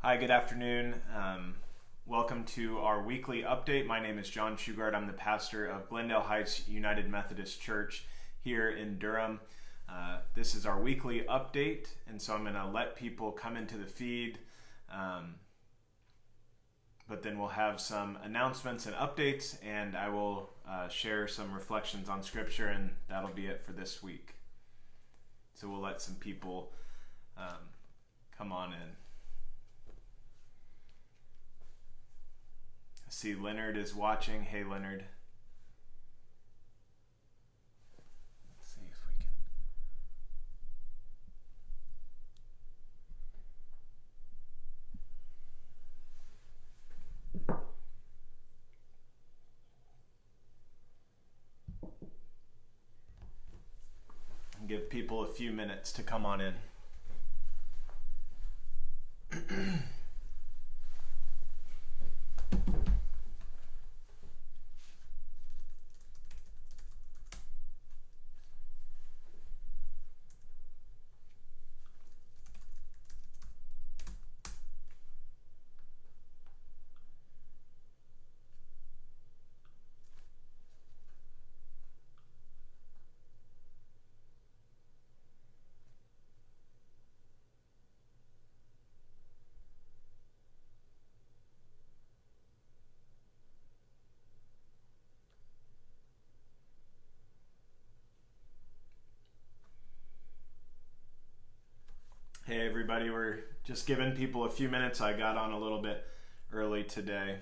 Hi, good afternoon. Welcome to our weekly update. My name is John Shugart. I'm the pastor of Glendale Heights United Methodist Church here in Durham. This is our weekly update, and so I'm going to let people come into the feed, but then we'll have some announcements and updates, and I will share some reflections on Scripture, and that'll be it for this week. So we'll let some people come on in. See, Leonard is watching. Hey, Leonard. Let's see if we can give people a few minutes to come on in. Hey everybody, we're just giving people a few minutes. I got on a little bit early today.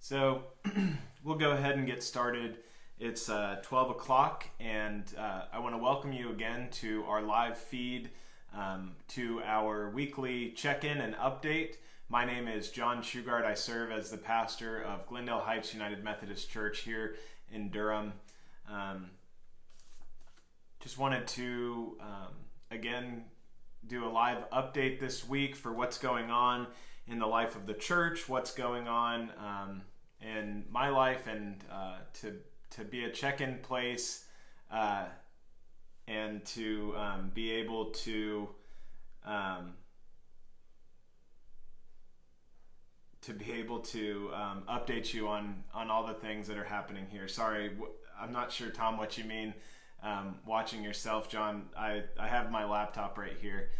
So we'll go ahead and get started. It's 12 o'clock, and I want to welcome you again to our live feed, to our weekly check-in and update. My name is John Shugart. I serve as the pastor of Glendale Heights United Methodist Church here in Durham. Just wanted to, again, do a live update this week for what's going on in the life of the church, what's going on in my life, and to be a check-in place, and to be able to update you on all the things that are happening here. Sorry, I'm not sure, Tom, what you mean watching yourself, John. I have my laptop right here.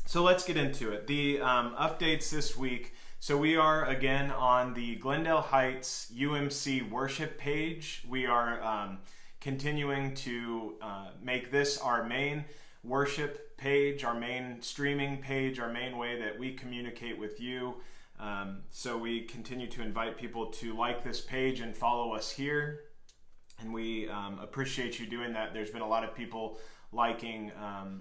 So let's get into it. The updates this week. So we are again on the Glendale Heights UMC worship page. We are continuing to make this our main worship page, our main streaming page, our main way that we communicate with you. So we continue to invite people to like this page and follow us here. And we appreciate you doing that. There's been a lot of people liking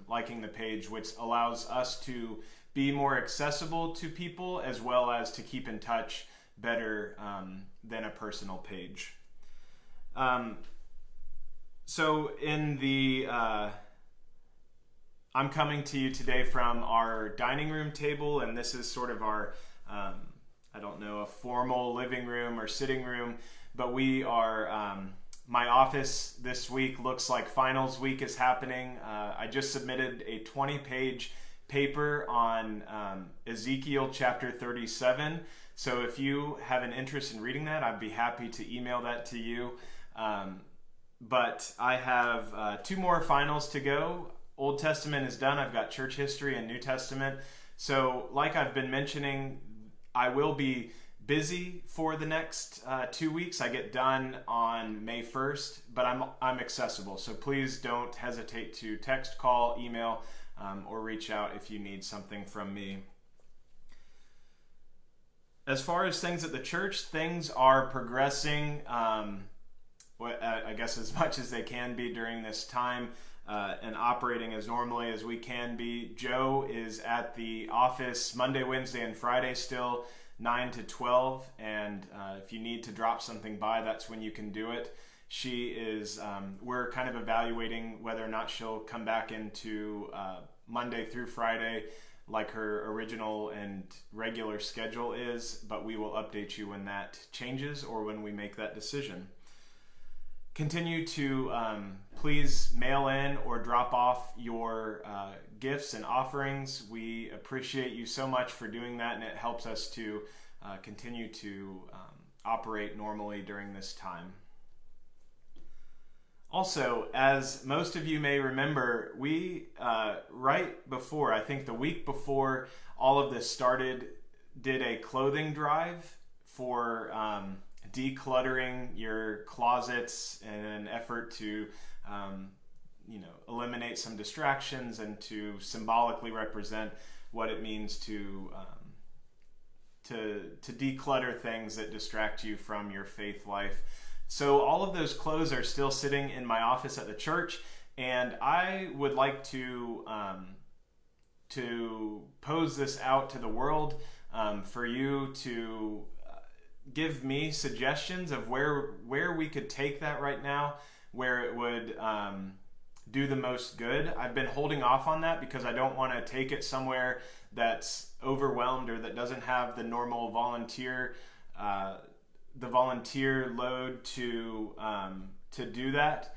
the page, which allows us to be more accessible to people as well as to keep in touch better than a personal page. So in the I'm coming to you today from our dining room table, and this is sort of our I don't know, a formal living room or sitting room, but we are my office this week looks like finals week is happening. I just submitted a 20-page paper on Ezekiel chapter 37. So if you have an interest in reading that, I'd be happy to email that to you. But I have 2 more finals to go. Old Testament is done. I've got church history and New Testament. So like I've been mentioning, I will be busy for the next 2 weeks. I get done on May 1st, but I'm accessible. So please don't hesitate to text, call, email, or reach out if you need something from me. As far as things at the church, things are progressing, I guess as much as they can be during this time, and operating as normally as we can be. Joe is at the office Monday, Wednesday, and Friday still, 9 to 12, and if you need to drop something by, that's when you can do it. She is, we're kind of evaluating whether or not she'll come back into Monday through Friday like her original and regular schedule is, but we will update you when that changes or when we make that decision. Continue to please mail in or drop off your gifts and offerings. We appreciate you so much for doing that, and it helps us to continue to operate normally during this time. Also, as most of you may remember, we right before, I think the week before all of this started, did a clothing drive for decluttering your closets in an effort to eliminate some distractions and to symbolically represent what it means to declutter things that distract you from your faith life. So all of those clothes are still sitting in my office at the church, and I would like to pose this out to the world for you to give me suggestions of where we could take that right now, where it would do the most good. I've been holding off on that because I don't want to take it somewhere that's overwhelmed or that doesn't have the normal volunteer load to do that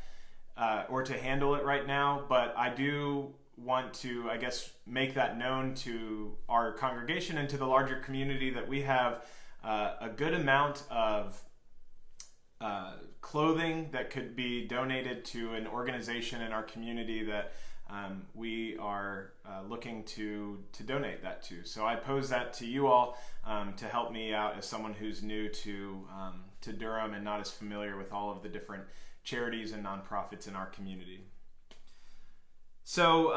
or to handle it right now. But I do want to, I guess, make that known to our congregation and to the larger community that we have a good amount of clothing that could be donated to an organization in our community that we are looking to donate that to. So I pose that to you all to help me out as someone who's new to Durham and not as familiar with all of the different charities and nonprofits in our community. So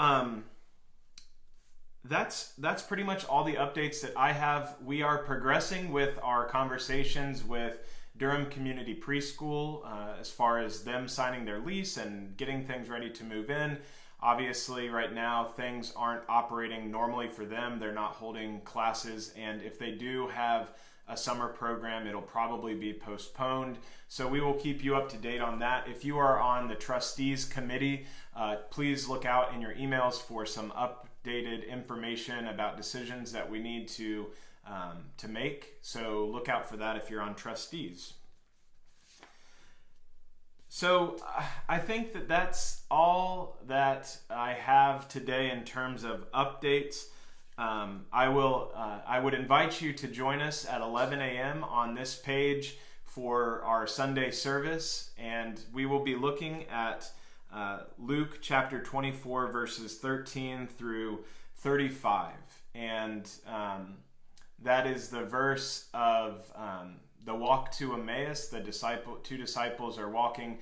that's pretty much all the updates that I have. We are progressing with our conversations with Durham Community Preschool as far as them signing their lease and getting things ready to move in. Obviously, right now, things aren't operating normally for them. They're not holding classes, and if they do have a summer program, it'll probably be postponed. So we will keep you up to date on that. If you are on the trustees committee, please look out in your emails for some updated information about decisions that we need to make. So look out for that if you're on trustees. So I think that that's all that I have today in terms of updates. I would invite you to join us at 11 a.m. on this page for our Sunday service, and we will be looking at Luke chapter 24 verses 13 through 35, and that is the verse of the walk to Emmaus. The two disciples are walking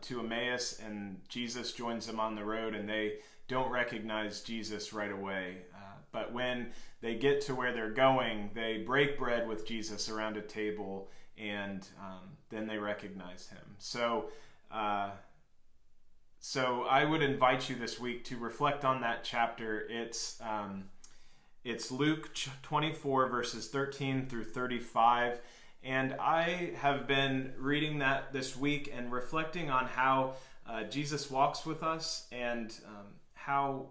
to Emmaus, and Jesus joins them on the road, and they don't recognize Jesus right away. But when they get to where they're going, they break bread with Jesus around a table, and then they recognize him. So I would invite you this week to reflect on that chapter. It's Luke 24, verses 13 through 35. And I have been reading that this week and reflecting on how Jesus walks with us, and how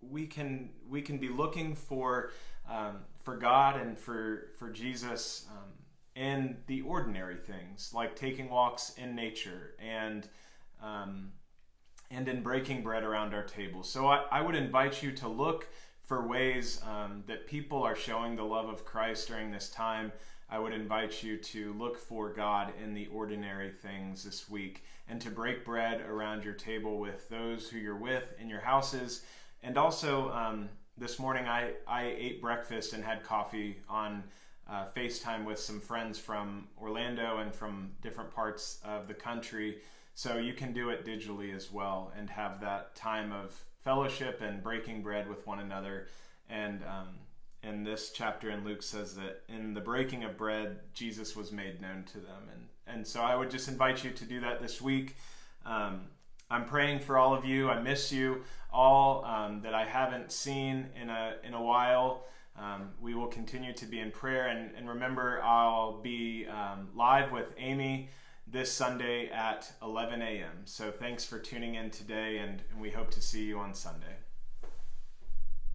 we can be looking for God and for Jesus in the ordinary things, like taking walks in nature and in breaking bread around our table. So I would invite you to look for ways that people are showing the love of Christ during this time. I would invite you to look for God in the ordinary things this week, and to break bread around your table with those who you're with in your houses. And also, this morning I ate breakfast and had coffee on FaceTime with some friends from Orlando and from different parts of the country. So you can do it digitally as well and have that time of fellowship and breaking bread with one another. And this chapter in Luke says that in the breaking of bread, Jesus was made known to them. And so I would just invite you to do that this week. I'm praying for all of you. I miss you all that I haven't seen in a while. We will continue to be in prayer. And remember, I'll be live with Amy this Sunday at 11 a.m. So thanks for tuning in today, and we hope to see you on Sunday.